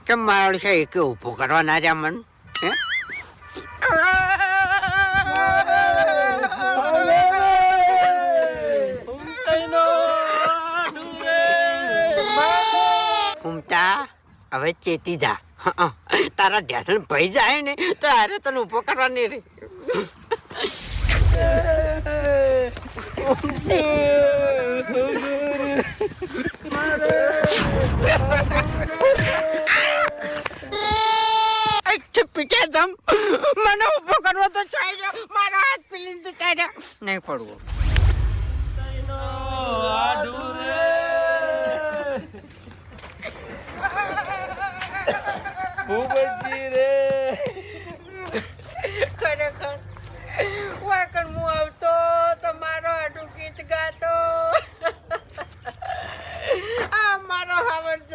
કેમ મારો છે કે ઊભો કરવા ના જા મન હે ફૂમતા હવે ચેતી જા તારા ઢેસણ ભઈ જાય ને તો અરે તને ઊભો કરવા નહીં રે પીટે જમ મને ઊભો કરવો તો ચાઈ મારો હાથ પીલીને ચાઈ નહીં પડવો